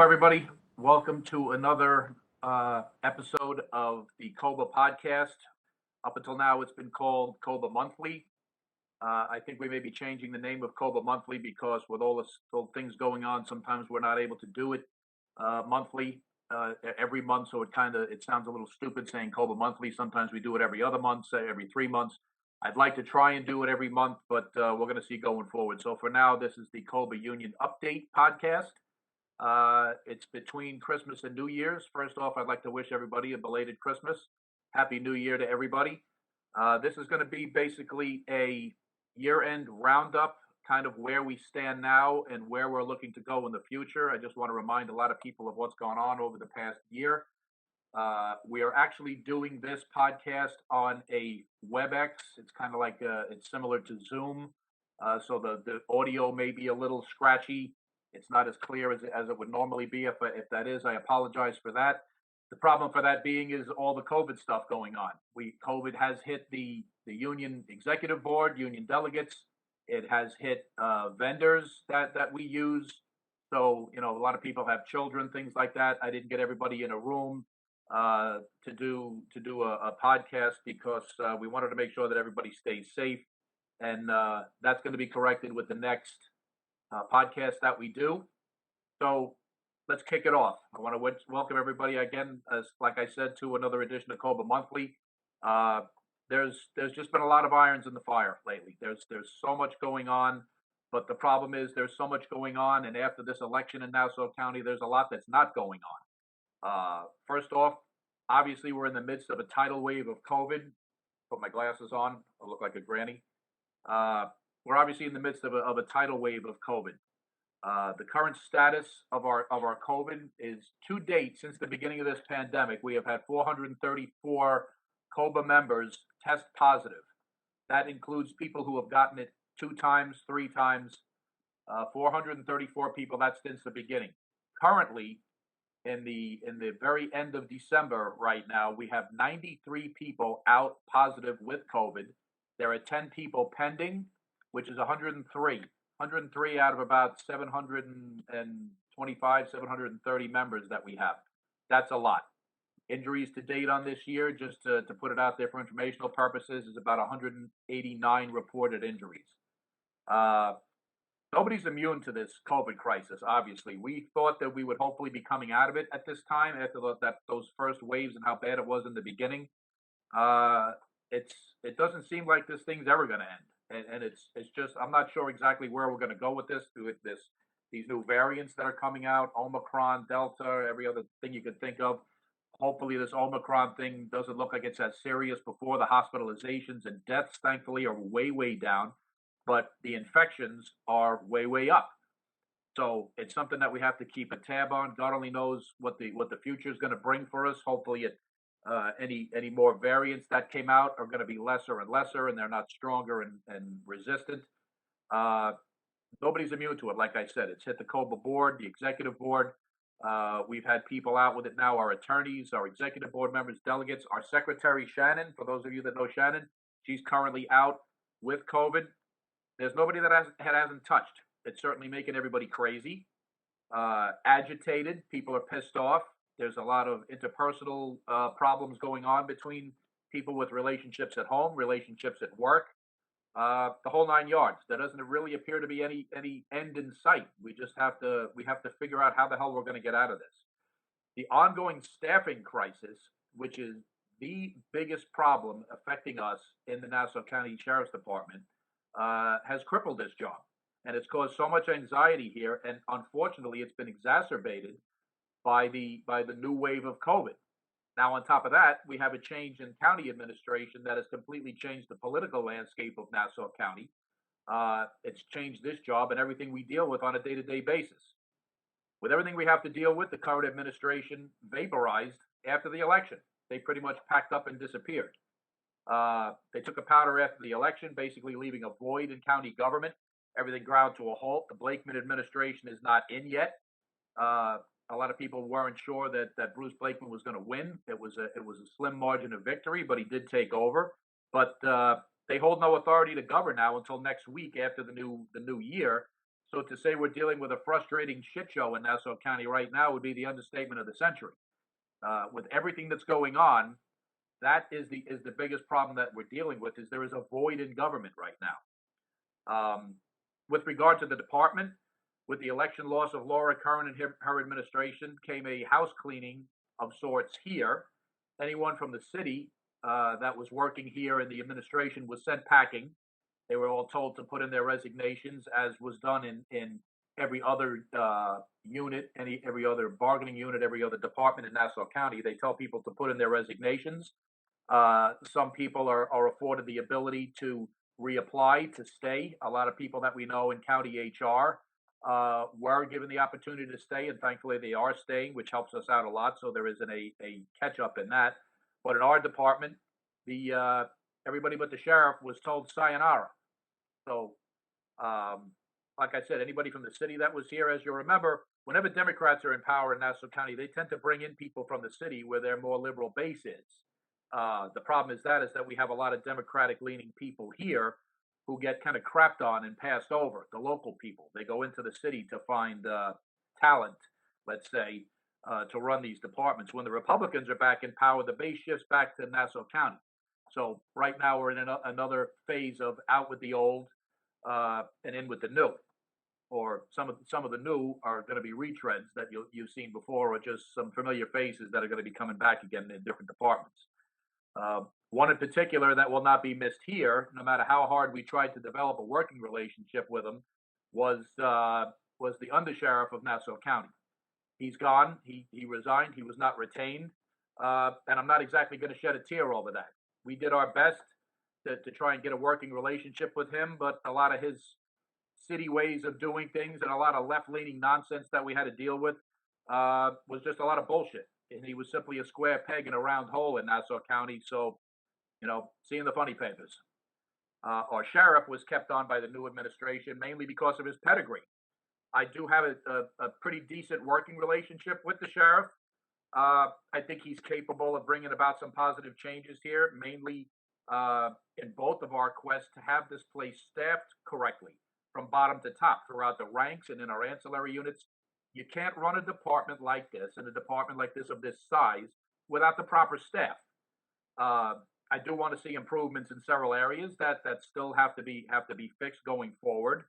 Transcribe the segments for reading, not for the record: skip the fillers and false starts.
everybody. Welcome to another episode of the COBA podcast. Up until now, it's been called COBA Monthly. I think we may be changing the name of COBA Monthly because with all the things going on, sometimes we're not able to do it monthly every month. So it sounds a little stupid saying COBA Monthly. Sometimes we do it every other month, say every 3 months. I'd like to try and do it every month, but we're going to see going forward. So for now, this is the COBA Union Update podcast. It's between Christmas and New Year's. First off, I'd like to wish everybody a belated Christmas. Happy New Year to everybody. This is going to be basically a year-end roundup, kind of where we stand now and where we're looking to go in the future. I just want to remind a lot of people of what's gone on over the past year. We are actually doing this podcast on a WebEx. It's kind of like it's similar to Zoom, so the audio may be a little scratchy. It's not as clear as it would normally be. If that is, I apologize for that. The problem for that being is all the COVID stuff going on. COVID has hit the union executive board, union delegates. It has hit vendors that we use. So, a lot of people have children, things like that. I didn't get everybody in a room to do a podcast because we wanted to make sure that everybody stays safe. And that's going to be corrected with the next podcast that we do. So let's kick it off. I want to welcome everybody again, as like I said, to another edition of COBA Monthly. There's just been a lot of irons in the fire lately. There's so much going on, but the problem is there's so much going on, and after this election in Nassau County, there's a lot that's not going on. First off, obviously we're in the midst of a tidal wave of COVID. Put my glasses on. I look like a granny. We're obviously in the midst of a tidal wave of COVID. The current status of our COVID is, to date, since the beginning of this pandemic, we have had 434 COBA members test positive. That includes people who have gotten it 2 times, 3 times, 434 people. That's since the beginning. Currently, in the very end of December right now, we have 93 people out positive with COVID. There are 10 people pending, which is 103. 103 out of about 725, 730 members that we have. That's a lot. Injuries to date on this year, just to put it out there for informational purposes, is about 189 reported injuries. Nobody's immune to this COVID crisis, obviously. We thought that we would hopefully be coming out of it at this time after those first waves and how bad it was in the beginning. It doesn't seem like this thing's ever going to end. And it's just, I'm not sure exactly where we're going to go with these new variants that are coming out, Omicron, Delta, every other thing you could think of. Hopefully this Omicron thing doesn't look like it's as serious before. The hospitalizations and deaths, thankfully, are way, way down, but the infections are way, way up. So it's something that we have to keep a tab on. God only knows what the future is going to bring for us. Hopefully any more variants that came out are going to be lesser and lesser, and they're not stronger and resistant. Nobody's immune to it. Like I said, it's hit the COBA board, the executive board. We've had people out with it now, our attorneys, our executive board members, delegates, our secretary, Shannon. For those of you that know Shannon, she's currently out with COVID. There's nobody that hasn't touched. It's certainly making everybody crazy, agitated. People are pissed off. There's a lot of interpersonal problems going on between people with relationships at home, relationships at work, the whole 9 yards. There doesn't really appear to be any end in sight. We have to figure out how the hell we're going to get out of this. The ongoing staffing crisis, which is the biggest problem affecting us in the Nassau County Sheriff's Department, has crippled this job, and it's caused so much anxiety here. And unfortunately, it's been exacerbated by the new wave of COVID. Now, on top of that, we have a change in county administration that has completely changed the political landscape of Nassau County. It's changed this job and everything we deal with on a day-to-day basis. With everything we have to deal with, the current administration vaporized after the election. They pretty much packed up and disappeared. They took a powder after the election, basically leaving a void in county government. Everything ground to a halt. The Blakeman administration is not in yet. A lot of people weren't sure that Bruce Blakeman was going to win. It was a slim margin of victory, but he did take over. But they hold no authority to govern now until next week after the new year. So to say we're dealing with a frustrating shit show in Nassau County right now would be the understatement of the century. With everything that's going on, that is the biggest problem that we're dealing with. Is there is a void in government right now. With regard to the department, with the election loss of Laura Curran and her administration, came a house cleaning of sorts here. Anyone from the city that was working here in the administration was sent packing. They were all told to put in their resignations, as was done in every other unit, every other bargaining unit, every other department in Nassau County. They tell people to put in their resignations. Some people are afforded the ability to reapply to stay. A lot of people that we know in county HR were given the opportunity to stay, and thankfully they are staying, which helps us out a lot. So there isn't a catch up in that. But in our department, the everybody but the sheriff was told sayonara. So, like I said, anybody from the city that was here, as you remember, whenever Democrats are in power in Nassau County, they tend to bring in people from the city where their more liberal base is. The problem is that we have a lot of Democratic-leaning people here who get kind of crapped on and passed over. The local people, they go into the city to find talent, let's say, to run these departments. When the Republicans are back in power, the base shifts back to Nassau County. So right now we're in another phase of out with the old and in with the new. Or some of the new are going to be retreads that you've seen before, or just some familiar faces that are going to be coming back again in different departments. One in particular that will not be missed here, no matter how hard we tried to develop a working relationship with him, was the undersheriff of Nassau County. He's gone. He resigned. He was not retained, and I'm not exactly going to shed a tear over that. We did our best to try and get a working relationship with him, but a lot of his city ways of doing things and a lot of left-leaning nonsense that we had to deal with was just a lot of bullshit. And he was simply a square peg in a round hole in Nassau County. So, seeing the funny papers. Our sheriff was kept on by the new administration mainly because of his pedigree. I do have a pretty decent working relationship with the sheriff. I think he's capable of bringing about some positive changes here, mainly in both of our quests to have this place staffed correctly from bottom to top throughout the ranks and in our ancillary units. You can't run a department like this and a department like this of this size without the proper staff. I do want to see improvements in several areas that still have to be fixed going forward.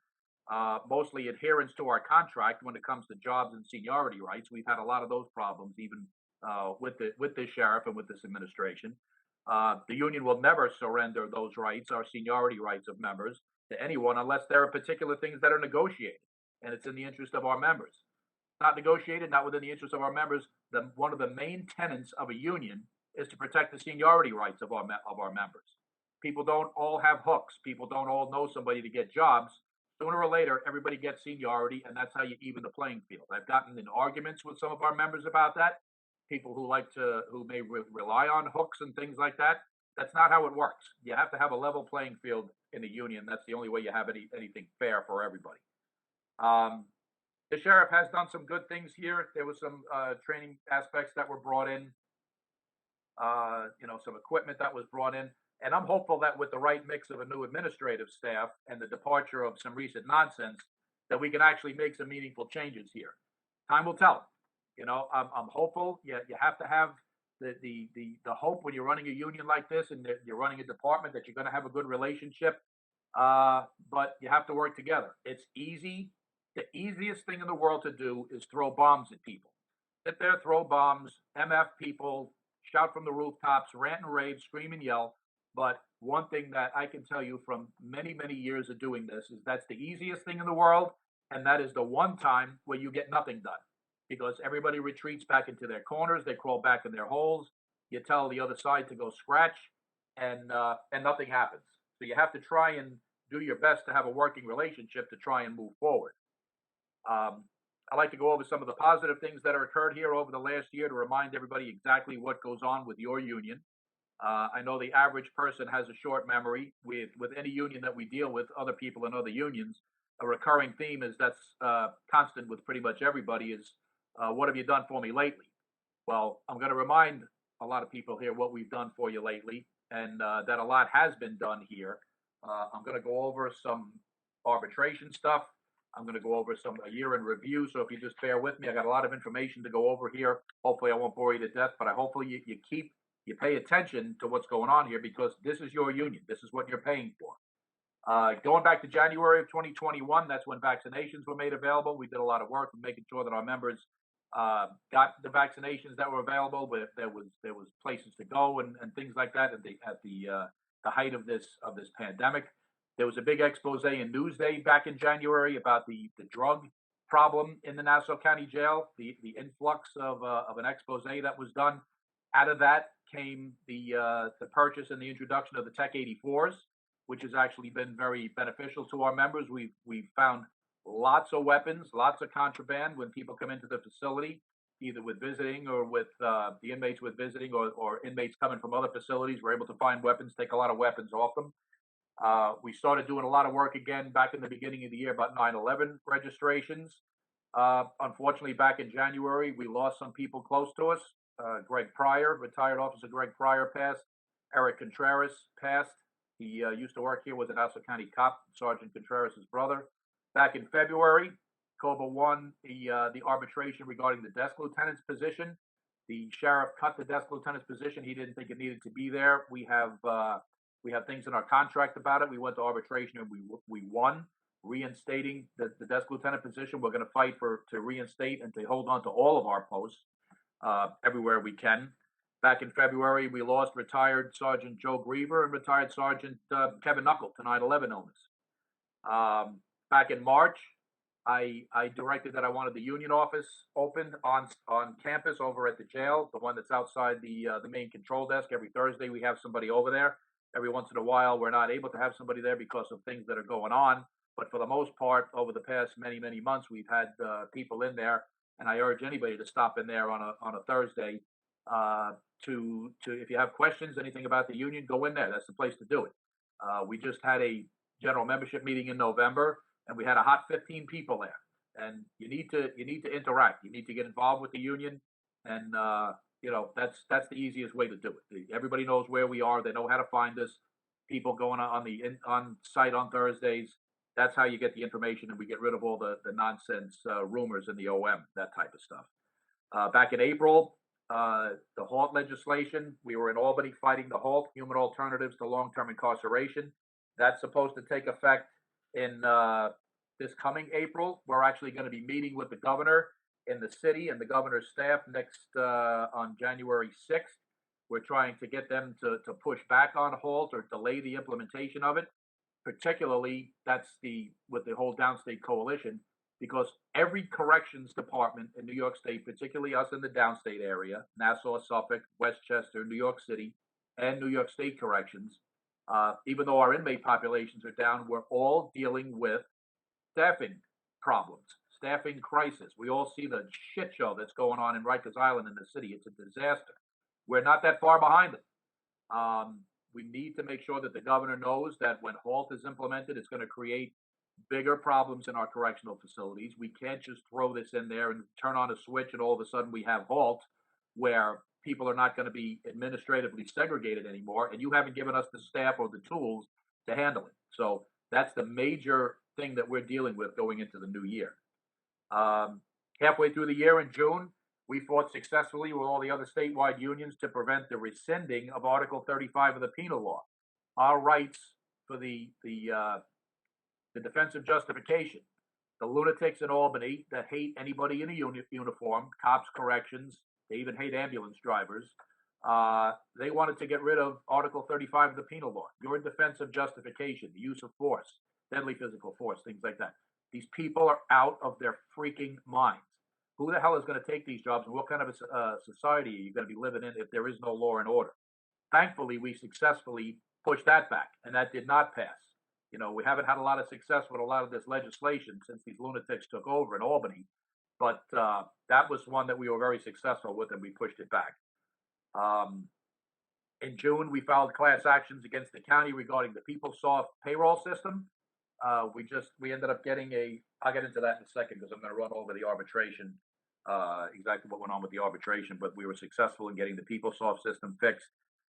Mostly adherence to our contract when it comes to jobs and seniority rights. We've had a lot of those problems, even with this sheriff and with this administration. The union will never surrender those rights, our seniority rights of members, to anyone unless there are particular things that are negotiated, and it's in the interest of our members. Not negotiated, not within the interest of our members. One of the main tenets of a union is to protect the seniority rights of our members. People don't all have hooks. People don't all know somebody to get jobs. Sooner or later, everybody gets seniority, and that's how you even the playing field. I've gotten in arguments with some of our members about that. People who may rely on hooks and things like that. That's not how it works. You have to have a level playing field in the union. That's the only way you have anything fair for everybody. The sheriff has done some good things here. There was some training aspects that were brought in. Some equipment that was brought in. And I'm hopeful that with the right mix of a new administrative staff and the departure of some recent nonsense, that we can actually make some meaningful changes here. Time will tell. I'm hopeful. You have to have the hope when you're running a union like this and you're running a department that you're going to have a good relationship. But you have to work together. It's easy. The easiest thing in the world to do is throw bombs at people. Sit there, throw bombs, MF people, shout from the rooftops, rant and rave, scream and yell. But one thing that I can tell you from many, many years of doing this is that's the easiest thing in the world. And that is the one time where you get nothing done because everybody retreats back into their corners. They crawl back in their holes. You tell the other side to go scratch and nothing happens. So you have to try and do your best to have a working relationship to try and move forward. I'd like to go over some of the positive things that have occurred here over the last year to remind everybody exactly what goes on with your union. I know the average person has a short memory. With any union that we deal with, other people in other unions, a recurring theme is that's constant with pretty much everybody is, what have you done for me lately? Well, I'm going to remind a lot of people here what we've done for you lately, and that a lot has been done here. I'm going to go over some arbitration stuff. I'm going to go over a year in review. So if you just bear with me, I got a lot of information to go over here. Hopefully, I won't bore you to death, but hopefully you pay attention to what's going on here, because this is your union. This is what you're paying for. Going back to January of 2021, that's when vaccinations were made available. We did a lot of work in making sure that our members got the vaccinations that were available. But there was places to go and things like that at the height of this pandemic. There was a big expose in Newsday back in January about the drug problem in the Nassau County Jail. The influx of an expose that was done. Out of that came the purchase and the introduction of the Tech 84s, which has actually been very beneficial to our members. We've found lots of weapons, lots of contraband when people come into the facility, either with visiting or with the inmates with visiting, or inmates coming from other facilities. We're able to find weapons, take a lot of weapons off them. We started doing a lot of work again back in the beginning of the year about 9/11 registrations. Unfortunately, back in January, we lost some people close to us. Greg Pryor, retired officer Greg Pryor, passed. Eric Contreras passed. He used to work here, was a Nassau County cop, Sergeant Contreras' brother. Back in February, COBA won the arbitration regarding the desk lieutenant's position. The sheriff cut the desk lieutenant's position. He didn't think it needed to be there. We have things in our contract about it. We went to arbitration and we won, reinstating the desk lieutenant position. We're going to fight to reinstate and to hold on to all of our posts everywhere we can. Back in February, we lost retired Sergeant Joe Griever and retired Sergeant Kevin Knuckle to 9/11 illness. Back in March, I directed that I wanted the union office opened on campus over at the jail, the one that's outside the main control desk. Every Thursday, we have somebody over there. Every once in a while, we're not able to have somebody there because of things that are going on. But for the most part, over the past many months, we've had people in there, and I urge anybody to stop in there on a Thursday. To if you have questions, anything about the union, go in there. That's the place to do it. We just had a general membership meeting in November, and we had a hot 15 people there. And you need to interact. You need to get involved with the union, and that's the easiest way to do it. Everybody knows where we are. They know how to find us. People going on site on Thursdays. That's how you get the information, and we get rid of all the nonsense rumors in the OM, that type of stuff. Back in April, the HALT legislation. We were in Albany fighting the HALT, Human Alternatives to Long-Term Incarceration. That's supposed to take effect in this coming April. We're actually going to be meeting with the governor in the city and the governor's staff next on January 6th. We're trying to get them to push back on HALT or delay the implementation of it. Particularly, with the whole downstate coalition, because every corrections department in New York State, particularly us in the downstate area, Nassau, Suffolk, Westchester, New York City, and New York State corrections, even though our inmate populations are down, we're all dealing with staffing problems, staffing crisis. We all see the shit show that's going on in Rikers Island in the city. It's a disaster. We're not that far behind them. We need to make sure that the governor knows that when HALT is implemented, it's going to create bigger problems in our correctional facilities. We can't just throw this in there and turn on a switch and all of a sudden we have HALT where people are not going to be administratively segregated anymore, and you haven't given us the staff or the tools to handle it. So that's the major thing that we're dealing with going into the new year. Halfway through the year in June, we fought successfully with all the other statewide unions to prevent the rescinding of Article 35 of the Penal Law. Our rights for the defensive justification. The lunatics in Albany that hate anybody in a uniform, cops, corrections, they even hate ambulance drivers. They wanted to get rid of Article 35 of the Penal Law. Your defensive justification, the use of force, deadly physical force, things like that. These people are out of their freaking minds. Who the hell is going to take these jobs, and what kind of a society are you going to be living in if there is no law and order? Thankfully, we successfully pushed that back, and that did not pass. We haven't had a lot of success with a lot of this legislation since these lunatics took over in Albany, but that was one that we were very successful with, and we pushed it back. In June, we filed class actions against the county regarding the PeopleSoft payroll system. We ended up getting I'll get into that in a second because I'm going to run over the arbitration, exactly what went on with the arbitration, but we were successful in getting the PeopleSoft system fixed.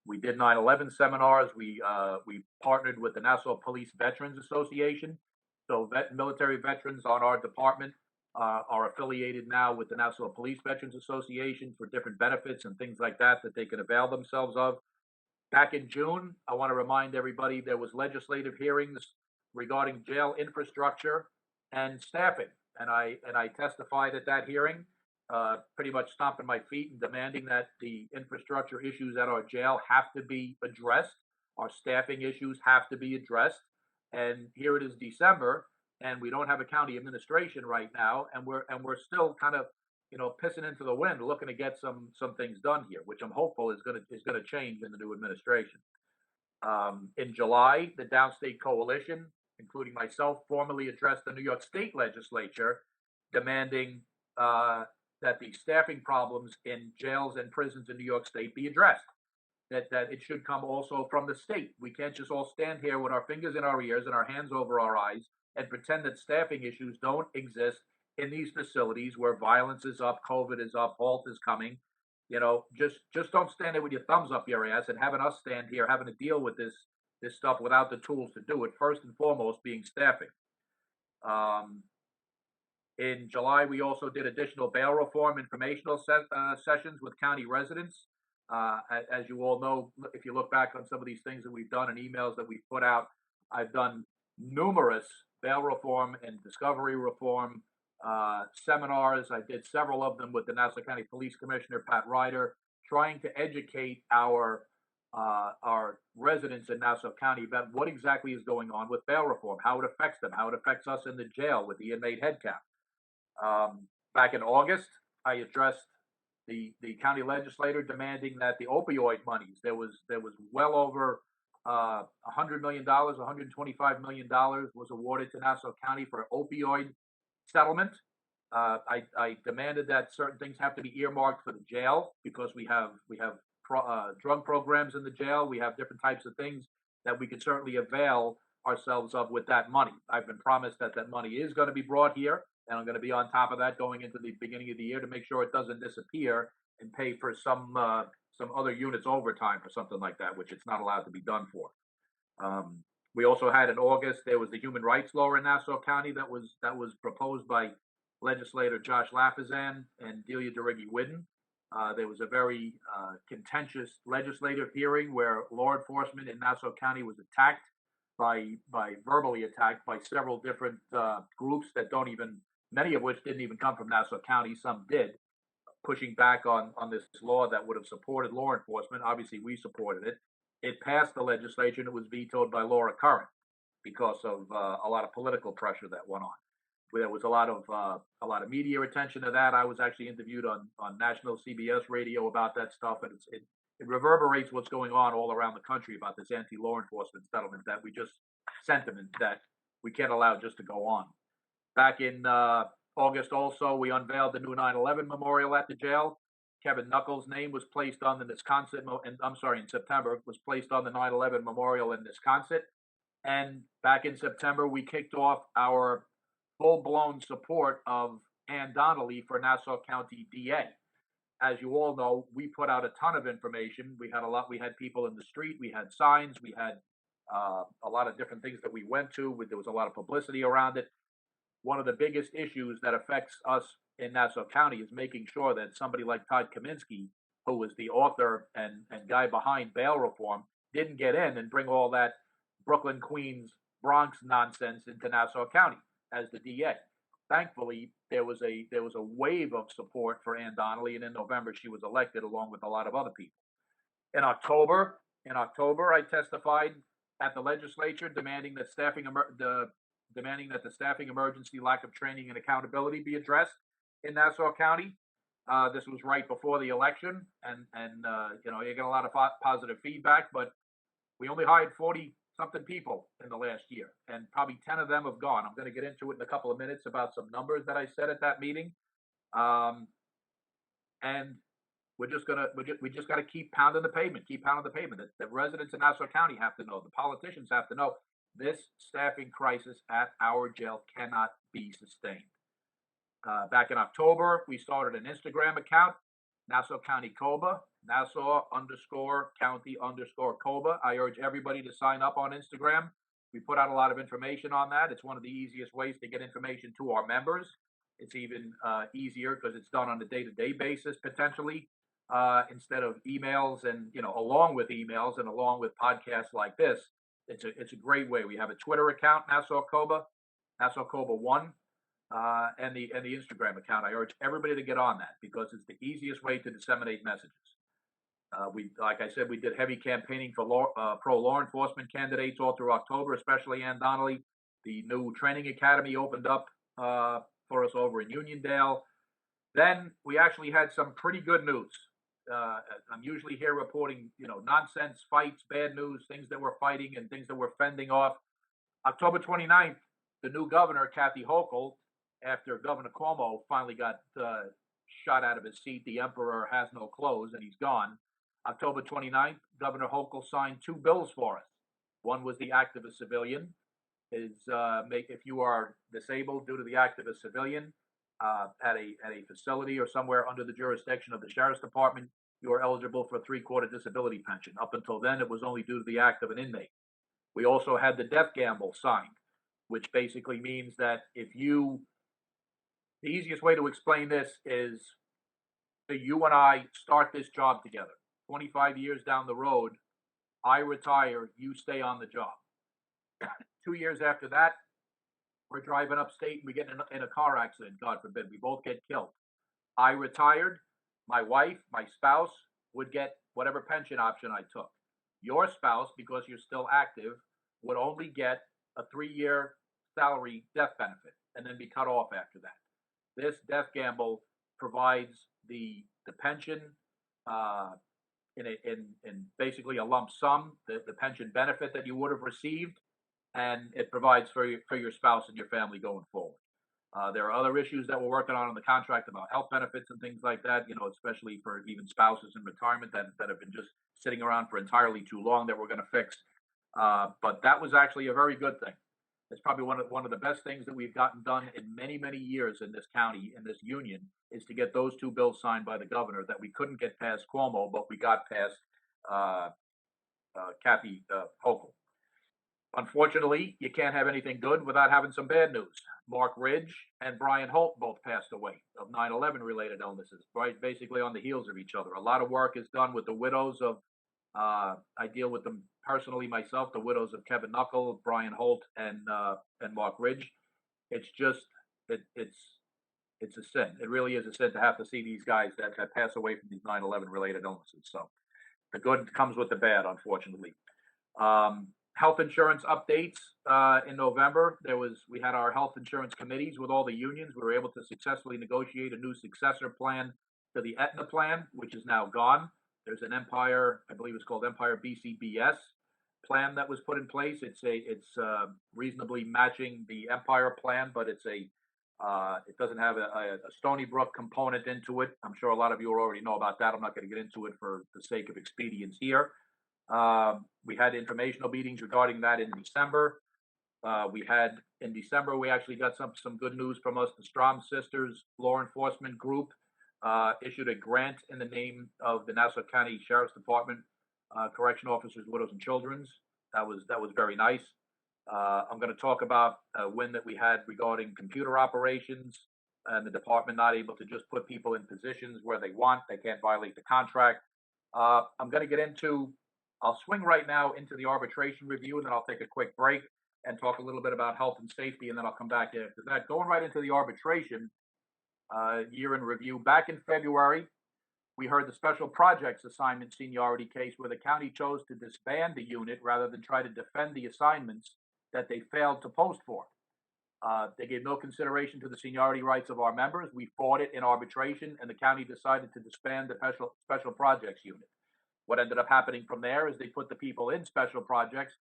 We did 9/11 seminars. We partnered with the Nassau Police Veterans Association So military veterans on our department are affiliated now with the Nassau Police Veterans Association for different benefits and things like that that they can avail themselves of. Back in June, I want to remind everybody there was legislative hearings regarding jail infrastructure and staffing, and I testified at that hearing, pretty much stomping my feet and demanding that the infrastructure issues at our jail have to be addressed. Our staffing issues have to be addressed. And here it is December, and we don't have a county administration right now, and we're still kind of pissing into the wind, looking to get some things done here, which I'm hopeful is gonna change in the new administration. In July, the Downstate Coalition, including myself, formally addressed the New York State Legislature, demanding that the staffing problems in jails and prisons in New York State be addressed. That it should come also from the state. We can't just all stand here with our fingers in our ears and our hands over our eyes and pretend that staffing issues don't exist in these facilities where violence is up, COVID is up, halt is coming. Just don't stand there with your thumbs up your ass and having us stand here having to deal with this stuff without the tools to do it. First and foremost, being staffing. Um, in July, we also did additional bail reform informational sessions with county residents. As you all know, if you look back on some of these things that we've done and emails that we've put out, I've done numerous bail reform and discovery reform seminars. I did several of them with the Nassau County Police Commissioner, Pat Ryder, trying to educate our residents in Nassau County about what exactly is going on with bail reform, how it affects them, how it affects us in the jail with the inmate head count. Back in August, I addressed the county legislator demanding that the opioid monies, there was well over $100 million, $125 million was awarded to Nassau County for opioid settlement. I demanded that certain things have to be earmarked for the jail because we have drug programs in the jail. We have different types of things that we could certainly avail ourselves of with that money. I've been promised that money is going to be brought here, and I'm going to be on top of that going into the beginning of the year to make sure it doesn't disappear and pay for some other units overtime or something like that, which it's not allowed to be done for. We also had in August, there was the human rights law in Nassau County that was proposed by legislator Josh Lafazan and Delia DeRiggi-Whidden. There was a very contentious legislative hearing where law enforcement in Nassau County was attacked verbally attacked by several different groups that many of which didn't even come from Nassau County. Some did, pushing back on this law that would have supported law enforcement. Obviously, we supported it. It passed the legislature and it was vetoed by Laura Curran because of a lot of political pressure that went on. There was a lot of media attention to that. I was actually interviewed on national CBS radio about that stuff, and it reverberates what's going on all around the country about this anti-law enforcement settlement sentiment that we can't allow just to go on. Back in August also, we unveiled the new 9/11 memorial at the jail. Kevin Knuckles' name was placed on the in September, was placed on the 9/11 memorial in Wisconsin. And back in September, we kicked off our full-blown support of Ann Donnelly for Nassau County DA. As you all know, we put out a ton of information. We had people in the street, we had signs, we had a lot of different things that we went to. There was a lot of publicity around it. One of the biggest issues that affects us in Nassau County is making sure that somebody like Todd Kaminsky, who was the author and guy behind bail reform, didn't get in and bring all that Brooklyn, Queens, Bronx nonsense into Nassau County as the DA. Thankfully, there was a wave of support for Ann Donnelly, and in November she was elected along with a lot of other people. In October, I testified at the legislature demanding that the staffing emergency, lack of training, and accountability be addressed in Nassau County. This was right before the election, and you get a lot of positive feedback, but we only hired 40-something people in the last year, and probably 10 of them have gone. I'm going to get into it in a couple of minutes about some numbers that I said at that meeting, and we just got to keep pounding the pavement. The residents in Nassau County have to know. The politicians have to know. This staffing crisis at our jail cannot be sustained. Back in October, we started an Instagram account, Nassau County COBA, Nassau _County _COBA. I urge everybody to sign up on Instagram. We put out a lot of information on that. It's one of the easiest ways to get information to our members. It's even easier because it's done on a day-to-day basis potentially, instead of emails, and along with emails and along with podcasts like this. It's a great way. We have a Twitter account, Nassau COBA, Nassau COBA One, and the Instagram account. I urge everybody to get on that because it's the easiest way to disseminate messages. Like I said, we did heavy campaigning for pro law enforcement candidates all through October, especially Ann Donnelly. The new training academy opened up for us over in Uniondale. Then we actually had some pretty good news. I'm usually here reporting, nonsense, fights, bad news, things that we're fighting and things that we're fending off. October 29th, the new governor, Kathy Hochul, after Governor Cuomo finally got shot out of his seat, the emperor has no clothes and he's gone. October 29th, Governor Hochul signed 2 bills for us. One was the act of a civilian. If you are disabled due to the act of a civilian at a facility or somewhere under the jurisdiction of the sheriff's department, you are eligible for a 3/4 disability pension. Up until then, it was only due to the act of an inmate. We also had the death gamble signed, which basically means that the easiest way to explain this is that you and I start this job together. 25 years down the road, I retire, you stay on the job. 2 years after that, we're driving upstate and we get in a car accident, God forbid. We both get killed. I retired. My wife, my spouse, would get whatever pension option I took. Your spouse, because you're still active, would only get a 3-year salary death benefit and then be cut off after that. This death gamble provides the pension in basically a lump sum, the pension benefit that you would have received, and it provides for your spouse and your family going forward. There are other issues that we're working on in the contract about health benefits and things like that, especially for even spouses in retirement that have been just sitting around for entirely too long that we're going to fix. But that was actually a very good thing. It's probably one of the best things that we've gotten done in many, many years in this county, in this union, is to get those 2 bills signed by the governor that we couldn't get past Cuomo, but we got past Kathy Hochul. Unfortunately, you can't have anything good without having some bad news. Mark Ridge and Brian Holt both passed away of 9/11 related illnesses, right? Basically on the heels of each other. A lot of work is done with the widows of, I deal with them personally myself, the widows of Kevin Knuckle, Brian Holt, and Mark Ridge. It's just, it's a sin. It really is a sin to have to see these guys that pass away from these 9/11 related illnesses. So the good comes with the bad, unfortunately. Health insurance updates in November. We had our health insurance committees with all the unions. We were able to successfully negotiate a new successor plan to the Aetna plan, which is now gone. There's an Empire, I believe it's called Empire BCBS plan that was put in place. It's reasonably matching the Empire plan, but it doesn't have a Stony Brook component into it. I'm sure a lot of you already know about that. I'm not going to get into it for the sake of expedience here. We had informational meetings regarding that in December. In December, we actually got some good news from us. The Strom Sisters Law Enforcement Group issued a grant in the name of the Nassau County Sheriff's Department, Correction Officers, Widows, and Children's. That was very nice. I'm going to talk about a win that we had regarding computer operations and the department not able to just put people in positions where they want. They can't violate the contract. I'm going to get I'll swing right now into the arbitration review, and then I'll take a quick break and talk a little bit about health and safety, and then I'll come back after that. Going right into the arbitration year in review. Back in February, we heard the special projects assignment seniority case where the county chose to disband the unit rather than try to defend the assignments that they failed to post for. They gave no consideration to the seniority rights of our members. We fought it in arbitration, and the county decided to disband the special projects unit. What ended up happening from there is they put the people in special projects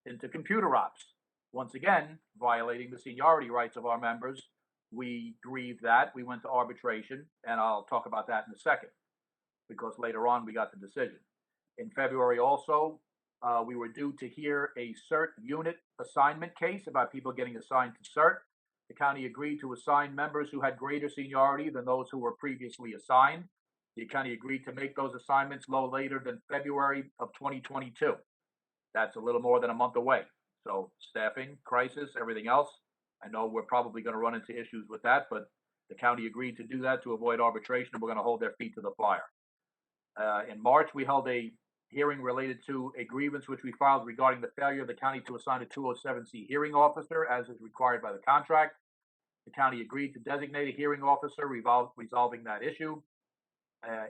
into computer ops. Once again, violating the seniority rights of our members. We grieved that. We went to arbitration, and I'll talk about that in a second, because later on we got the decision. In February also, we were due to hear a CERT unit assignment case about people getting assigned to CERT. The county agreed to assign members who had greater seniority than those who were previously assigned. The county agreed to make those assignments no later than February of 2022. That's a little more than a month away. So staffing, crisis, everything else. I know we're probably going to run into issues with that, but the county agreed to do that to avoid arbitration, and we're going to hold their feet to the fire. In March, we held a hearing related to a grievance which we filed regarding the failure of the county to assign a 207C hearing officer as is required by the contract. The county agreed to designate a hearing officer resolving that issue.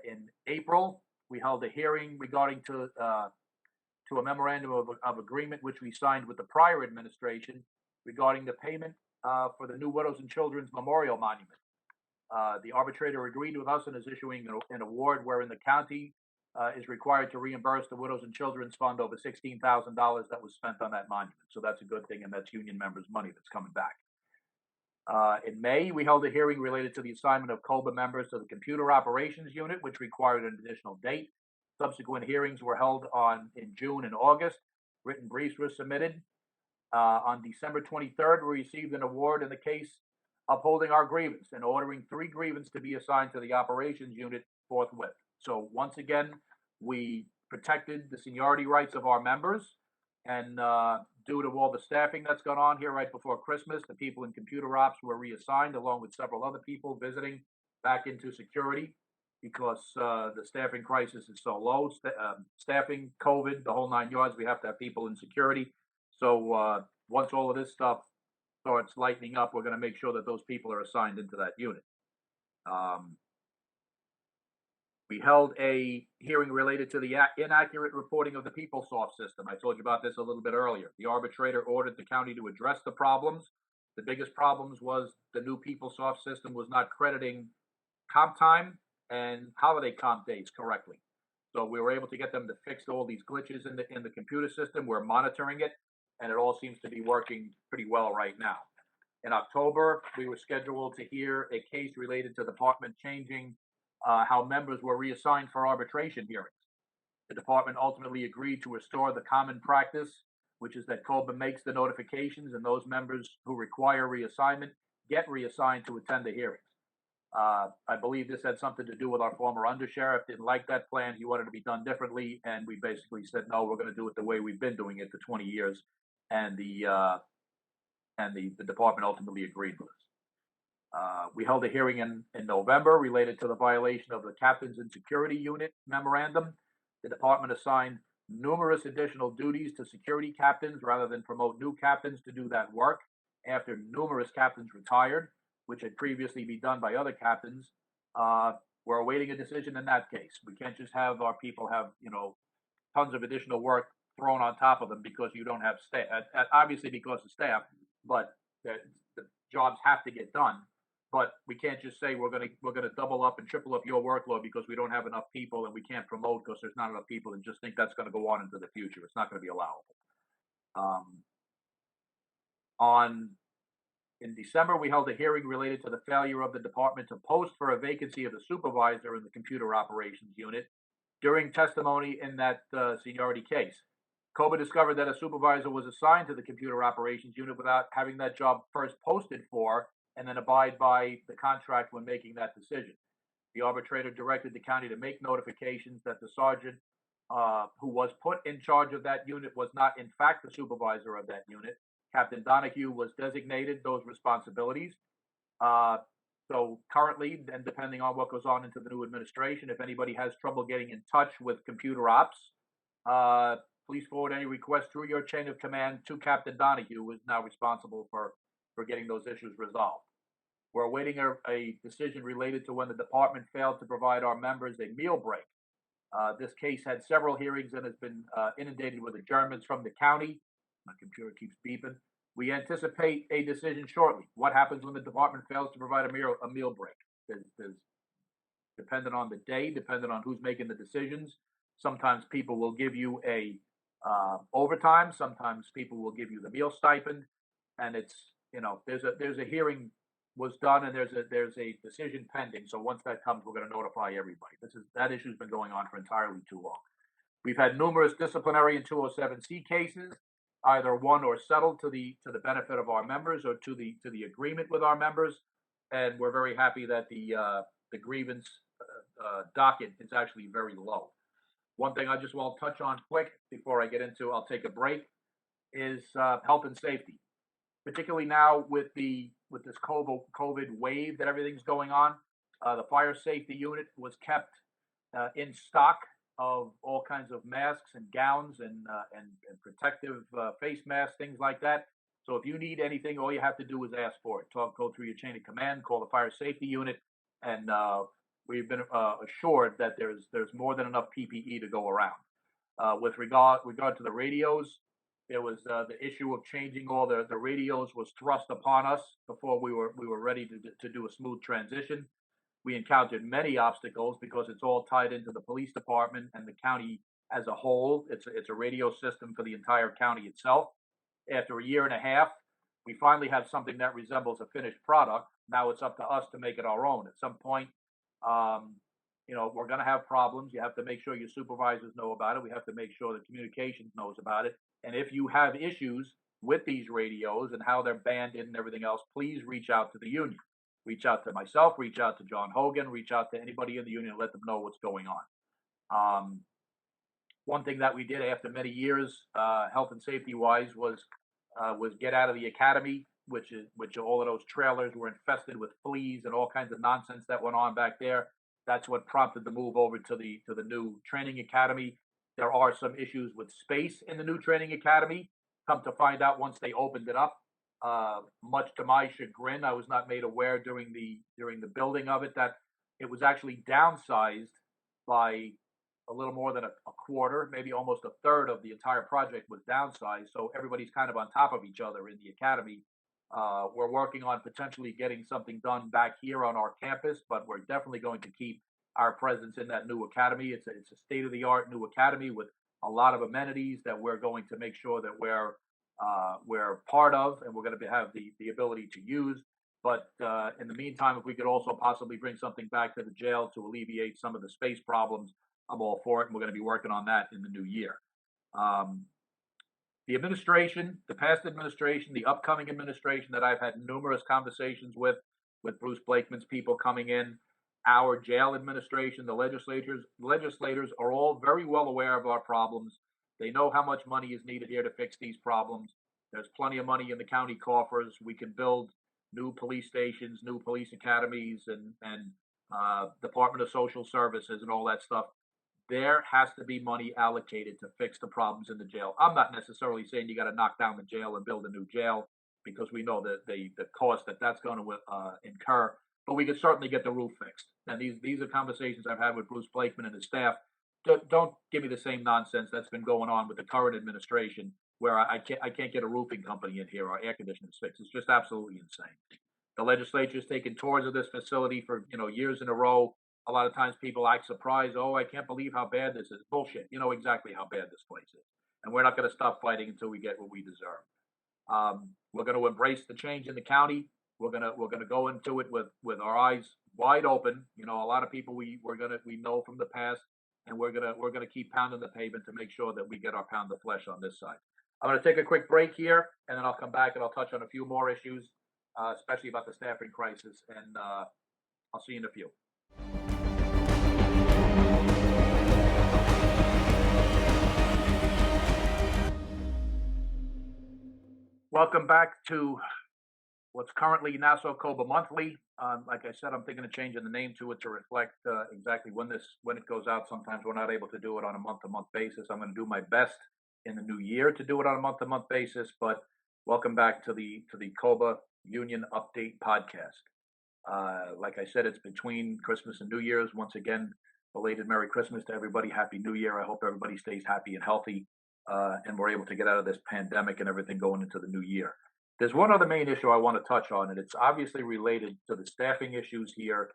In April, we held a hearing regarding to a memorandum of agreement which we signed with the prior administration regarding the payment for the new Widows and Children's Memorial Monument. The arbitrator agreed with us and is issuing an award wherein the county is required to reimburse the Widows and Children's Fund over $16,000 that was spent on that monument. So that's a good thing, and that's union members' money that's coming back. In May, we held a hearing related to the assignment of COBA members to the Computer Operations Unit, which required an additional date. Subsequent hearings were held in June and August. Written briefs were submitted. On December 23rd, we received an award in the case upholding our grievance and ordering 3 grievances to be assigned to the operations unit forthwith. So once again, we protected the seniority rights of our members, and due to all the staffing that's gone on here right before Christmas, the people in computer ops were reassigned along with several other people visiting back into security because the staffing crisis is so low. Staffing, COVID, the whole 9 yards, we have to have people in security. So once all of this stuff starts lightening up, we're going to make sure that those people are assigned into that unit. We held a hearing related to the inaccurate reporting of the PeopleSoft system. I told you about this a little bit earlier. The arbitrator ordered the county to address the problems. The biggest problems was the new PeopleSoft system was not crediting comp time and holiday comp days correctly. So we were able to get them to fix all these glitches in the computer system. We're monitoring it, and it all seems to be working pretty well right now. In October, we were scheduled to hear a case related to the department changing how members were reassigned for arbitration hearings. The department ultimately agreed to restore the common practice, which is that COBA makes the notifications and those members who require reassignment get reassigned to attend the hearings. I believe this had something to do with our former undersheriff. Didn't like that plan. He wanted it to be done differently, and we basically said, no, we're going to do it the way we've been doing it for 20 years. And the department ultimately agreed with us. We held a hearing in November related to the violation of the Captains in Security Unit memorandum. The department assigned numerous additional duties to security captains rather than promote new captains to do that work after numerous captains retired, which had previously been done by other captains. We're awaiting a decision in that case. We can't just have our people have, tons of additional work thrown on top of them because you don't have staff, obviously because of staff, but the jobs have to get done. But we can't just say we're gonna double up and triple up your workload because we don't have enough people and we can't promote because there's not enough people and just think that's going to go on into the future. It's not going to be allowable. In December, we held a hearing related to the failure of the department to post for a vacancy of the supervisor in the computer operations unit. During testimony in that seniority case, COBA discovered that a supervisor was assigned to the computer operations unit without having that job first posted for and then abide by the contract when making that decision. The arbitrator directed the county to make notifications that the sergeant who was put in charge of that unit was not in fact the supervisor of that unit. Captain Donahue was designated those responsibilities. So currently, and depending on what goes on into the new administration, if anybody has trouble getting in touch with computer ops, please forward any request through your chain of command to Captain Donahue, who is now responsible for getting those issues resolved. We're awaiting a decision related to when the department failed to provide our members a meal break. This case had several hearings and has been inundated with adjournments from the county. My computer keeps beeping. We anticipate a decision shortly. What happens when the department fails to provide a meal break? There's dependent on the day, dependent on who's making the decisions. Sometimes people will give you a overtime. Sometimes people will give you the meal stipend, and it's there's a hearing was done and there's a decision pending. So once that comes, we're going to notify everybody. That issue's been going on for entirely too long. We've had numerous disciplinary and 207C cases, either won or settled to the benefit of our members or to the agreement with our members, and we're very happy that the grievance docket is actually very low. One thing I just want to touch on quick before I get into, I'll take a break, is health and safety, particularly now with this COVID wave that everything's going on. The fire safety unit was kept in stock of all kinds of masks and gowns and protective face masks, things like that. So if you need anything, all you have to do is ask for it. Go through your chain of command, call the fire safety unit, and we've been assured that there's more than enough PPE to go around. With regard to the radios, there was the issue of changing all the radios was thrust upon us before we were ready to do a smooth transition. We encountered many obstacles because it's all tied into the police department and the county as a whole. It's a radio system for the entire county itself. After a year and a half, we finally have something that resembles a finished product. Now it's up to us to make it our own. At some point, we're going to have problems. You have to make sure your supervisors know about it. We have to make sure the communications knows about it. And if you have issues with these radios and how they're banned in and everything else, please reach out to the union. Reach out to myself, reach out to John Hogan, reach out to anybody in the union and let them know what's going on. One thing that we did after many years, health and safety wise, was get out of the academy, which all of those trailers were infested with fleas and all kinds of nonsense that went on back there. That's what prompted the move over to the new training academy. There are some issues with space in the new training academy. Come to find out, once they opened it up, much to my chagrin, I was not made aware during the building of it that it was actually downsized by a little more than a quarter, maybe almost a third of the entire project was downsized. So everybody's kind of on top of each other in the academy. We're working on potentially getting something done back here on our campus, but we're definitely going to keep our presence in that new academy. It's a state-of-the-art new academy with a lot of amenities that we're going to make sure that we're part of, and we're going to have the ability to use. But in the meantime, if we could also possibly bring something back to the jail to alleviate some of the space problems, I'm all for it, and we're going to be working on that in the new year. The administration, the past administration, the upcoming administration that I've had numerous conversations with Bruce Blakeman's people coming in, our jail administration, the legislators are all very well aware of our problems. They know how much money is needed here to fix these problems. There's plenty of money in the county coffers. We can build new police stations, new police academies, and Department of Social Services and all that stuff. There has to be money allocated to fix the problems in the jail. I'm not necessarily saying you got to knock down the jail and build a new jail, because we know that the cost that's going to incur. But we could certainly get the roof fixed. And these are conversations I've had with Bruce Blakeman and his staff. Don't give me the same nonsense that's been going on with the current administration, where I can't get a roofing company in here or air conditioning fixed. It's just absolutely insane. The legislature's taken tours of this facility for years in a row. A lot of times people act surprised. Oh, I can't believe how bad this is. Bullshit. You know exactly how bad this place is, and we're not going to stop fighting until we get what we deserve. We're going to embrace the change in the county. We're gonna go into it with our eyes wide open. A lot of people we know from the past, and we're gonna keep pounding the pavement to make sure that we get our pound of flesh on this side. I'm gonna take a quick break here, and then I'll come back and I'll touch on a few more issues, especially about the staffing crisis, and I'll see you in a few. Welcome back to what's currently Nassau COBA Monthly. Like I said, I'm thinking of changing the name to it to reflect exactly when it goes out. Sometimes we're not able to do it on a month-to-month basis. I'm going to do my best in the new year to do it on a month-to-month basis. But welcome back to the COBA Union Update Podcast. Like I said, it's between Christmas and New Year's. Once again, belated Merry Christmas to everybody. Happy New Year. I hope everybody stays happy and healthy, and we're able to get out of this pandemic and everything going into the new year. There's one other main issue I want to touch on, and it's obviously related to the staffing issues here,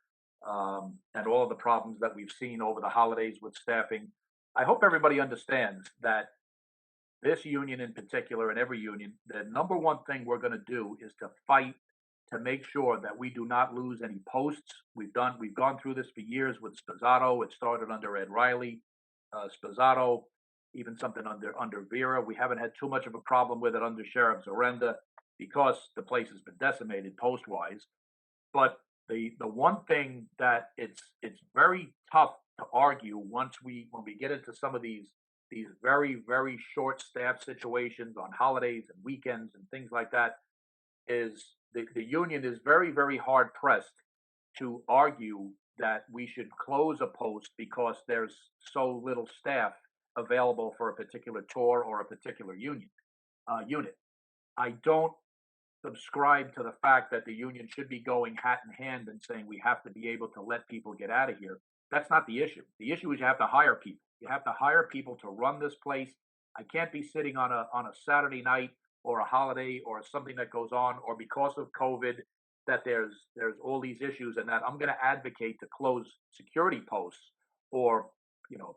and all of the problems that we've seen over the holidays with staffing. I hope everybody understands that this union in particular, and every union, the number one thing we're going to do is to fight to make sure that we do not lose any posts. We've gone through this for years with Spazzato. It started under Ed Riley, Spazzato, even something under Vera. We haven't had too much of a problem with it under Sheriff Zarenda, because the place has been decimated post-wise. But the one thing that it's very tough to argue when we get into some of these these very, very short staff situations on holidays and weekends and things like that, is the union is very, very hard pressed to argue that we should close a post because there's so little staff available for a particular tour or a particular unit. I don't subscribe to the fact that the union should be going hat in hand and saying we have to be able to let people get out of here. That's not the issue. The issue is you have to hire people. You have to hire people to run this place. I can't be sitting on a Saturday night or a holiday or something that goes on, or because of COVID that there's all these issues, and that I'm going to advocate to close security posts or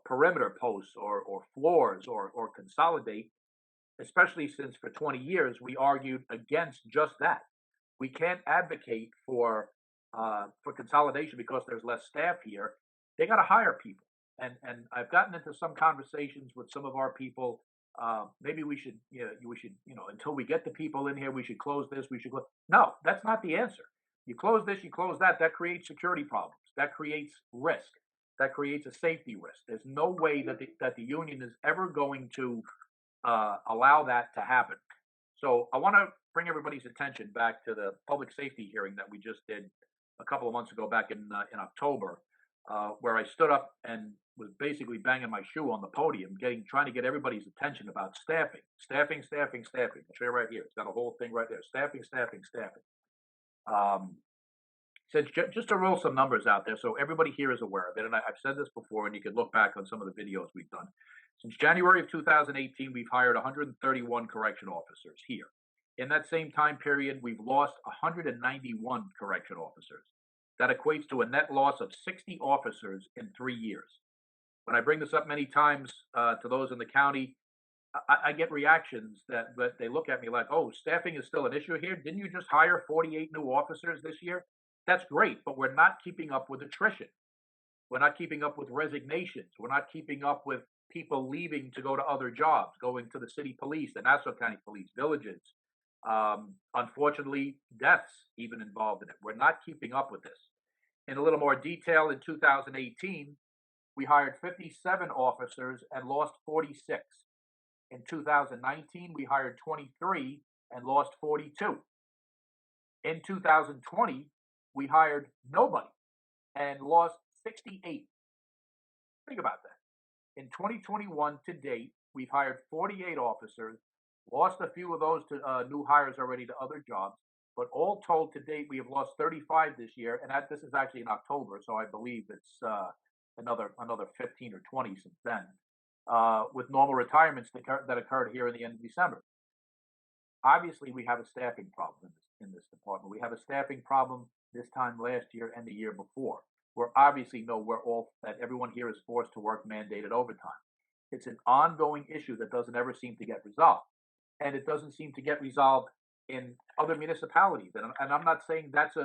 perimeter posts or floors or consolidate, especially since for 20 years we argued against just that. We can't advocate for consolidation because there's less staff here. They got to hire people, and I've gotten into some conversations with some of our people. Maybe we should, until we get the people in here, we should close this. We should close. No, that's not the answer. You close this, you close that. That creates security problems. That creates risk. That creates a safety risk. There's no way that the union is ever going to allow that to happen. So I want to bring everybody's attention back to the public safety hearing that we just did a couple of months ago, back in October, where I stood up and was basically banging my shoe on the podium, trying to get everybody's attention about staffing. I'll show you right here. It's got a whole thing right there. Staffing. Since just to roll some numbers out there so everybody here is aware of it, and I've said this before, and you can look back on some of the videos we've done. Since January of 2018, we've hired 131 correction officers here. In that same time period, we've lost 191 correction officers. That equates to a net loss of 60 officers in 3 years. When I bring this up many times to those in the county, I get reactions that they look at me like, oh, staffing is still an issue here. Didn't you just hire 48 new officers this year? That's great, but we're not keeping up with attrition. We're not keeping up with resignations. We're not keeping up with people leaving to go to other jobs, going to the city police, the Nassau County Police, villages. Unfortunately, deaths even involved in it. We're not keeping up with this. In a little more detail, in 2018, we hired 57 officers and lost 46. In 2019, we hired 23 and lost 42. In 2020, we hired nobody and lost 68. Think about that. In 2021 to date, we've hired 48 officers, lost a few of those to new hires already to other jobs, but all told to date, we have lost 35 this year, and this is actually in October, so I believe it's another 15 or 20 since then, with normal retirements that occurred here in the end of December. Obviously, we have a staffing problem in this department. We have a staffing problem this time last year and the year before. We obviously know that everyone here is forced to work mandated overtime. It's an ongoing issue that doesn't ever seem to get resolved. And it doesn't seem to get resolved in other municipalities. And I'm not saying that's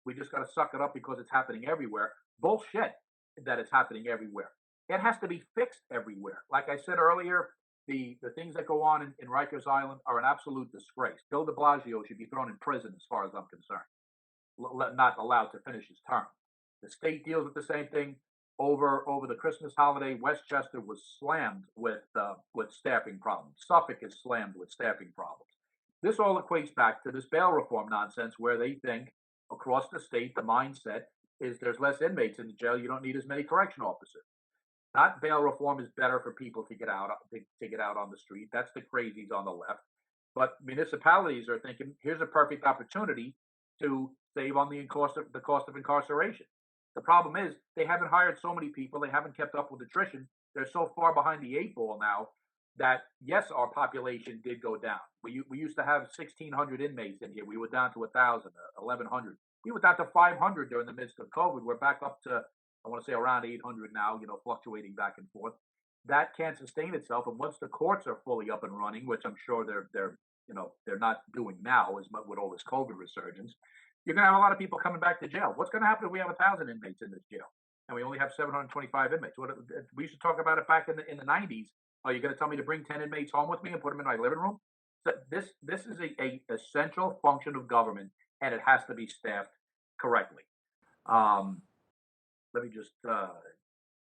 we just got to suck it up because it's happening everywhere. Bullshit that it's happening everywhere. It has to be fixed everywhere. Like I said earlier, the things that go on in Rikers Island are an absolute disgrace. Bill de Blasio should be thrown in prison as far as I'm concerned, not allowed to finish his term. The state deals with the same thing. Over the Christmas holiday, Westchester was slammed with staffing problems. Suffolk is slammed with staffing problems. This all equates back to this bail reform nonsense, where they think across the state the mindset is there's less inmates in the jail, you don't need as many correction officers. Not bail reform is better for people to get out on the street. That's the crazies on the left. But municipalities are thinking, here's a perfect opportunity to save on the cost of incarceration. The problem is they haven't hired so many people. They haven't kept up with attrition. They're so far behind the 8 ball now that, yes, our population did go down. We used to have 1,600 inmates in here. We were down to 1,000, 1,100. We were down to 500 during the midst of COVID. We're back up to, I want to say, around 800 now, fluctuating back and forth. That can't sustain itself. And once the courts are fully up and running, which I'm sure they're not doing now as much with all this COVID resurgence, you're going to have a lot of people coming back to jail. What's going to happen if we have 1,000 inmates in this jail and we only have 725 inmates? We used to talk about it back in the 90s. Are you going to tell me to bring 10 inmates home with me and put them in my living room? So this is a essential function of government, and it has to be staffed correctly. Let me just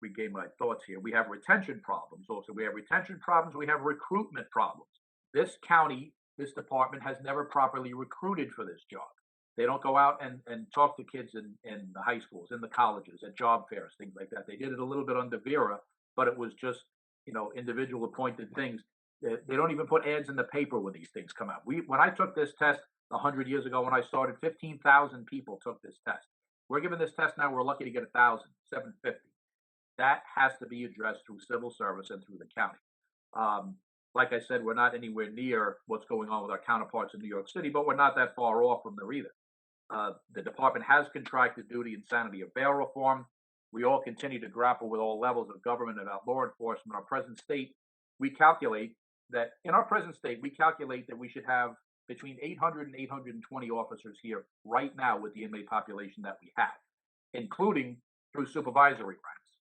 regain my thoughts here. We have retention problems. Also, we have retention problems. We have recruitment problems. This county, this department has never properly recruited for this job. They don't go out and talk to kids in the high schools, in the colleges, at job fairs, things like that. They did it a little bit under Vera, but it was just, individual appointed things. They don't even put ads in the paper when these things come out. When I took this test 100 years ago, when I started, 15,000 people took this test. We're giving this test now. We're lucky to get 1,000, 750. That has to be addressed through civil service and through the county. Like I said, we're not anywhere near what's going on with our counterparts in New York City, but we're not that far off from there either. The department has contracted duty and sanity of bail reform. We all continue to grapple with all levels of government and our law enforcement. Our present state, we calculate that we should have between 800 and 820 officers here right now with the inmate population that we have, including through supervisory ranks.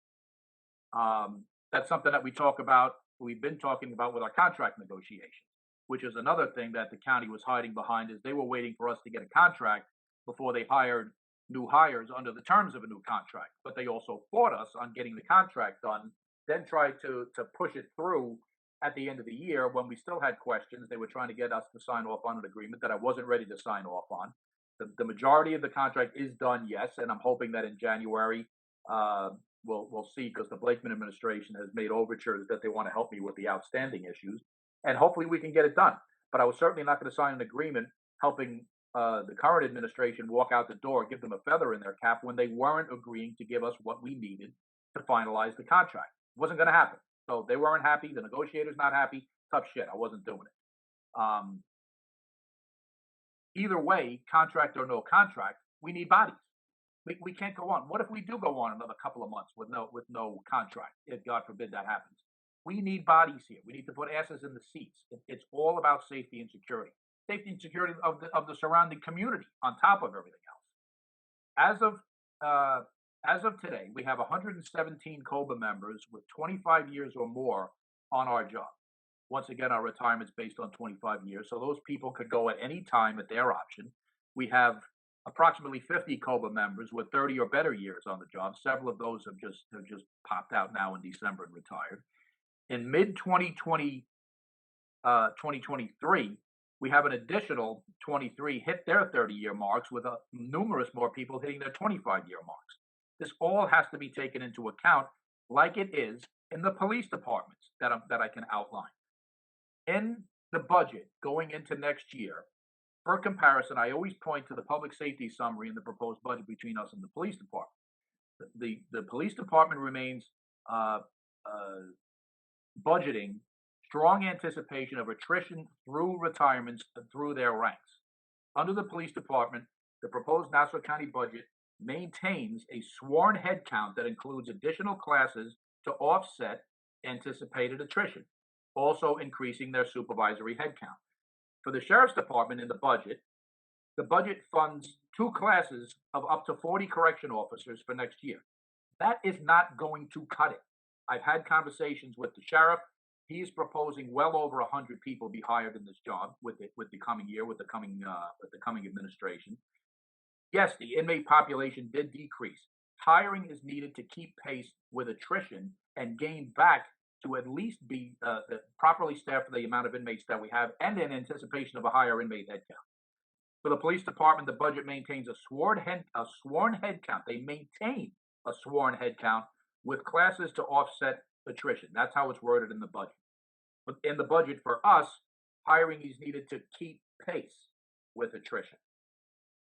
That's something that we've been talking about with our contract negotiations, which is another thing that the county was hiding behind, is they were waiting for us to get a contract before they hired new hires under the terms of a new contract. But they also fought us on getting the contract done, then tried to push it through at the end of the year when we still had questions. They were trying to get us to sign off on an agreement that I wasn't ready to sign off on. The majority of the contract is done, yes, and I'm hoping that in January we'll see, because the Blakeman administration has made overtures that they want to help me with the outstanding issues, and hopefully we can get it done. But I was certainly not going to sign an agreement helping the current administration walk out the door, give them a feather in their cap when they weren't agreeing to give us what we needed to finalize the contract. It wasn't going to happen. So they weren't happy. The negotiators not happy. Tough shit. I wasn't doing it. Either way, contract or no contract, we need bodies. We can't go on. What if we do go on another couple of months with no contract? If God forbid that happens, we need bodies here. We need to put asses in the seats. It's all about safety and security. Safety and security of the surrounding community on top of everything else. As of today, we have 117 COBA members with 25 years or more on our job. Once again, our retirement's based on 25 years, so those people could go at any time at their option. We have approximately 50 COBA members with 30 or better years on the job. Several of those have just popped out now in December and retired. In mid 2023, we have an additional 23 hit their 30-year marks, with numerous more people hitting their 25-year marks. This all has to be taken into account, like it is in the police departments that I can outline. In the budget going into next year, for comparison, I always point to the public safety summary in the proposed budget between us and the police department. The police department remains budgeting strong anticipation of attrition through retirements through their ranks. Under the police department, the proposed Nassau County budget maintains a sworn headcount that includes additional classes to offset anticipated attrition, also increasing their supervisory headcount. For the sheriff's department in the budget funds 2 classes of up to 40 correction officers for next year. That is not going to cut it. I've had conversations with the sheriff. He's proposing well over 100 people be hired in this job with the coming year, with the coming administration. Yes, the inmate population did decrease. Hiring is needed to keep pace with attrition and gain back to at least be properly staffed for the amount of inmates that we have, and in anticipation of a higher inmate headcount. For the police department, the budget maintains a sworn headcount. They maintain a sworn headcount with classes to offset attrition. That's how it's worded in the budget. But in the budget for us, hiring is needed to keep pace with attrition.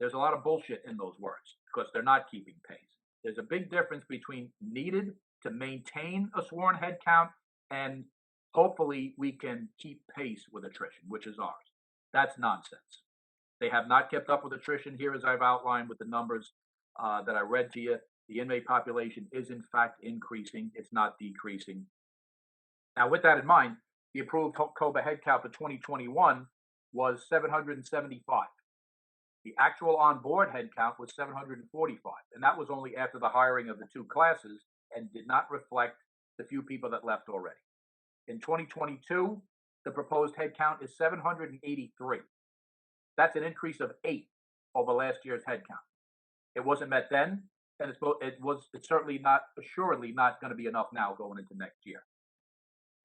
There's a lot of bullshit in those words because they're not keeping pace. There's a big difference between needed to maintain a sworn headcount and hopefully we can keep pace with attrition, which is ours. That's nonsense. They have not kept up with attrition here, as I've outlined with the numbers that I read to you. The inmate population is in fact increasing. It's not decreasing. Now, with that in mind, the approved COBA headcount for 2021 was 775. The actual on-board headcount was 745, and that was only after the hiring of the 2 classes and did not reflect the few people that left already. In 2022, the proposed headcount is 783. That's an increase of 8 over last year's headcount. It wasn't met then, and it's certainly not, assuredly not going to be enough now going into next year.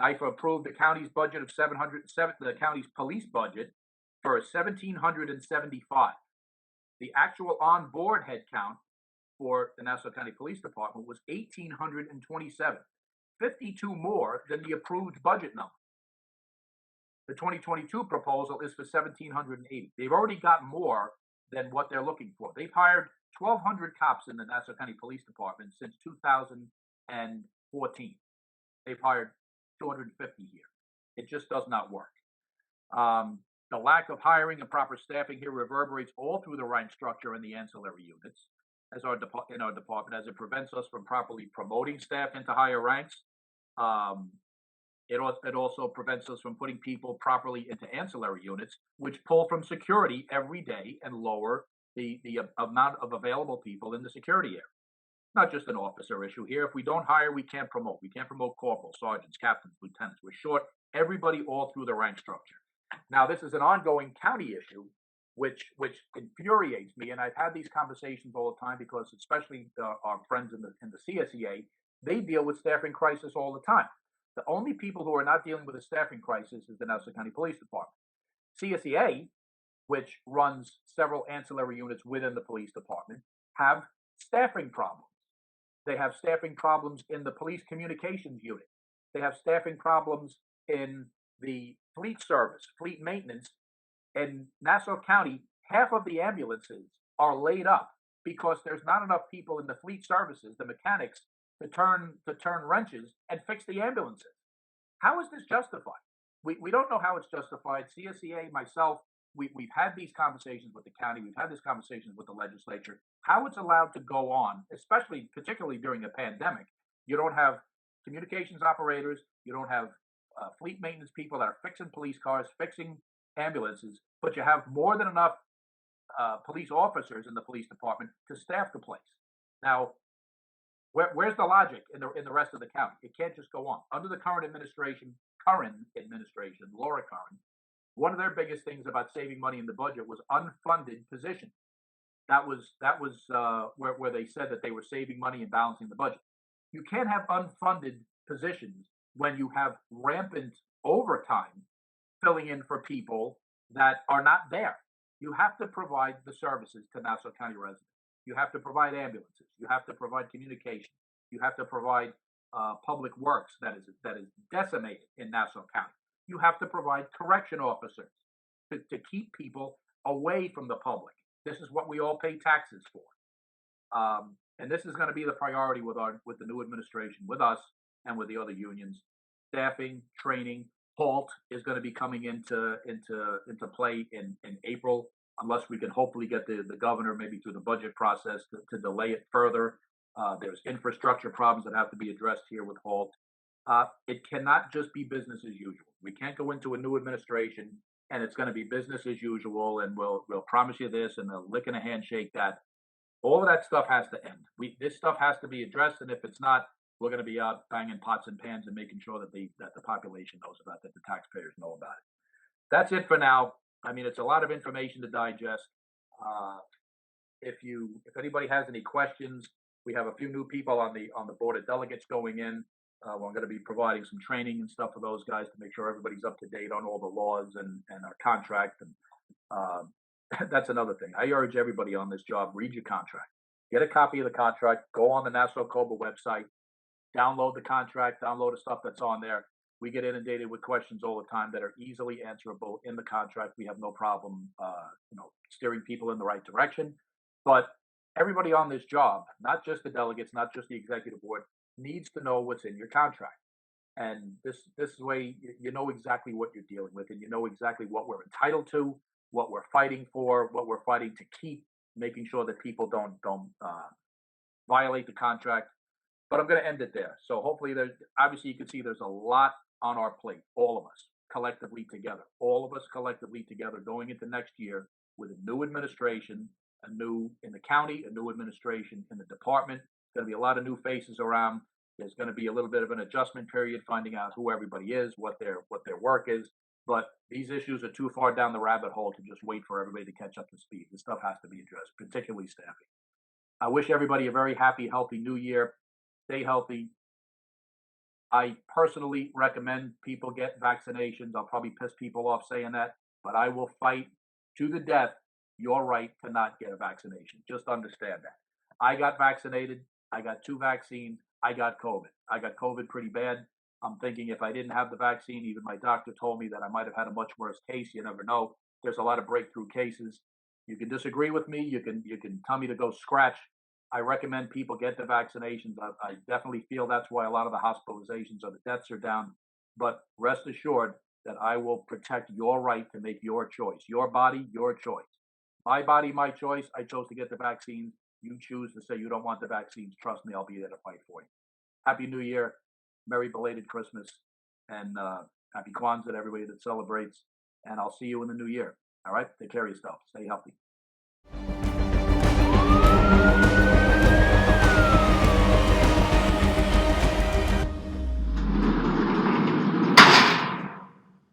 NIFA approved the county's budget of 707, the county's police budget for 1,775. The actual on-board head count for the Nassau County Police Department was 1,827, 52 more than the approved budget number. The 2022 proposal is for 1,780. They've already got more than what they're looking for. They've hired 1,200 cops in the Nassau County Police Department since 2014. They've hired 250 here. It just does not work. The lack of hiring and proper staffing here reverberates all through the rank structure and the ancillary units in our department, as it prevents us from properly promoting staff into higher ranks. It also prevents us from putting people properly into ancillary units, which pull from security every day and lower the amount of available people in the security area. Not just an officer issue here. If we don't hire, we can't promote. We can't promote corporals, sergeants, captains, lieutenants. We're short everybody all through the rank structure. Now, this is an ongoing county issue, which infuriates me, and I've had these conversations all the time because, especially our friends in the CSEA, they deal with staffing crisis all the time. The only people who are not dealing with a staffing crisis is the Nassau County Police Department. CSEA, which runs several ancillary units within the police department, have staffing problems. They have staffing problems in the police communications unit. They have staffing problems in the fleet service, fleet maintenance. In Nassau County, half of the ambulances are laid up because there's not enough people in the fleet services, the mechanics, to turn wrenches and fix the ambulances. How is this justified? We don't know how it's justified. CSEA, myself, we've had these conversations with the county. We've had these conversations with the legislature. How it's allowed to go on, particularly during a pandemic. You don't have communications operators. You don't have fleet maintenance people that are fixing police cars, fixing ambulances, but you have more than enough police officers in the police department to staff the place. Now, where's the logic in the rest of the county? It can't just go on. Under the current administration, Laura Curran, one of their biggest things about saving money in the budget was unfunded positions. That was where they said that they were saving money and balancing the budget. You can't have unfunded positions when you have rampant overtime filling in for people that are not there. You have to provide the services to Nassau County residents. You have to provide ambulances. You have to provide communication. You have to provide public works that is decimated in Nassau County. You have to provide correction officers to keep people away from the public. This is what we all pay taxes for. And this is going to be the priority with the new administration, with us and with the other unions. Staffing, training. HALT is going to be coming into play in April, unless we can hopefully get the governor, maybe through the budget process, to delay it further. There's infrastructure problems that have to be addressed here with HALT. It cannot just be business as usual. We can't go into a new administration and it's going to be business as usual, and we'll promise you this and a lick and a handshake that. All of that stuff has to end. This stuff has to be addressed, and if it's not, we're going to be out banging pots and pans and making sure that the population knows about it, that the taxpayers know about it. That's it for now. I mean, it's a lot of information to digest. If anybody has any questions, we have a few new people on the board of delegates going in. We're going to be providing some training and stuff for those guys to make sure everybody's up to date on all the laws and our contract. And that's another thing. I urge everybody on this job, read your contract. Get a copy of the contract. Go on the Nassau COBA website. Download the contract. Download the stuff that's on there. We get inundated with questions all the time that are easily answerable in the contract. We have no problem, steering people in the right direction. But everybody on this job, not just the delegates, not just the executive board, needs to know what's in your contract. And this way, you know exactly what you're dealing with, and you know exactly what we're entitled to, what we're fighting for, what we're fighting to keep, making sure that people don't violate the contract. But I'm going to end it there. So hopefully, obviously you can see there's a lot on our plate, all of us collectively together, going into next year with a new administration, in the county, a new administration in the department. Going to be a lot of new faces around. There's going to be a little bit of an adjustment period, finding out who everybody is, what their work is. But these issues are too far down the rabbit hole to just wait for everybody to catch up to speed. This stuff has to be addressed, particularly staffing. I wish everybody a very happy, healthy new year. Stay healthy. I personally recommend people get vaccinations. I'll probably piss people off saying that, but I will fight to the death your right to not get a vaccination. Just understand that. I got vaccinated. I got two vaccines. I got COVID. I got COVID pretty bad. I'm thinking if I didn't have the vaccine, even my doctor told me that I might have had a much worse case. You never know. There's a lot of breakthrough cases. You can disagree with me. You can tell me to go scratch. I recommend people get the vaccinations. I definitely feel that's why a lot of the hospitalizations or the deaths are down. But rest assured that I will protect your right to make your choice. Your body, your choice. My body, my choice. I chose to get the vaccine. You choose to say you don't want the vaccines. Trust me, I'll be there to fight for you. Happy New Year. Merry belated Christmas. And happy Kwanzaa to everybody that celebrates. And I'll see you in the new year. All right? Take care of yourself. Stay healthy.